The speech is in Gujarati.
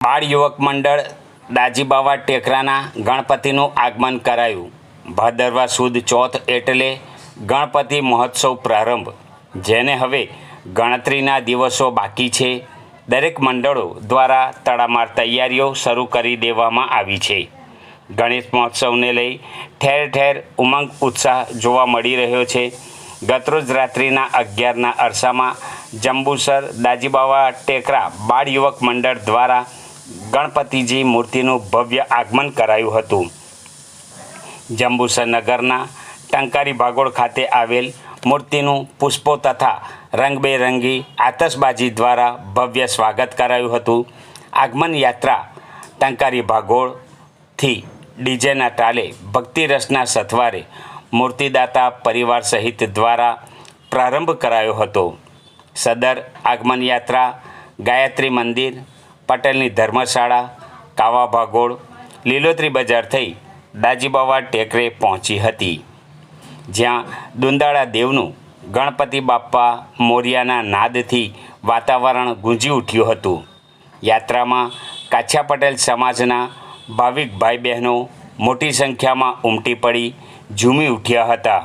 બાળ યુવક મંડળ દાજીબાવા ટેકરાના ગણપતિનું આગમન કરાયું। ભાદરવા સુદ ચોથ એટલે ગણપતિ મહોત્સવ પ્રારંભ, જેને હવે ગણતરીના દિવસો બાકી છે। દરેક મંડળો દ્વારા તડામાર તૈયારીઓ શરૂ કરી દેવામાં આવી છે। ગણેશ મહોત્સવને લઈ ઠેર ઠેર ઉમંગ ઉત્સાહ જોવા મળી રહ્યો છે। ગતરોજ રાત્રિના 11ના અરસામાં જંબુસર દાજીબાવા ટેકરા બાળ યુવક મંડળ દ્વારા ગણપતિજી મૂર્તિનું ભવ્ય આગમન કરાયું હતું। જંબુસર નગરના ટંકારી ભાગોળ ખાતે આવેલ મૂર્તિનું પુષ્પો તથા રંગબેરંગી આતશબાજી દ્વારા ભવ્ય સ્વાગત કરાયું હતું। આગમન યાત્રા ટંકારી ભાગોળથી ડીજેના તાલે ભક્તિરસના સથવારે મૂર્તિદાતા પરિવાર સહિત દ્વારા પ્રારંભ કરાયો હતો। સદર આગમન યાત્રા ગાયત્રી મંદિર, પટેલની ધર્મશાળા, કાવા ભાગોળ, લીલોતરી બજાર થઈ દાજીબાવા ટેકરે પહોંચી હતી, જ્યાં દુંદાળા દેવનું ગણપતિ બાપ્પા મોરિયાના નાદથી વાતાવરણ ગુંજી ઉઠ્યું હતું। યાત્રામાં કાછિયા પટેલ સમાજના ભાવિક ભાઈ બહેનો મોટી સંખ્યામાં ઉમટી પડી ઝૂમી ઉઠ્યા હતા।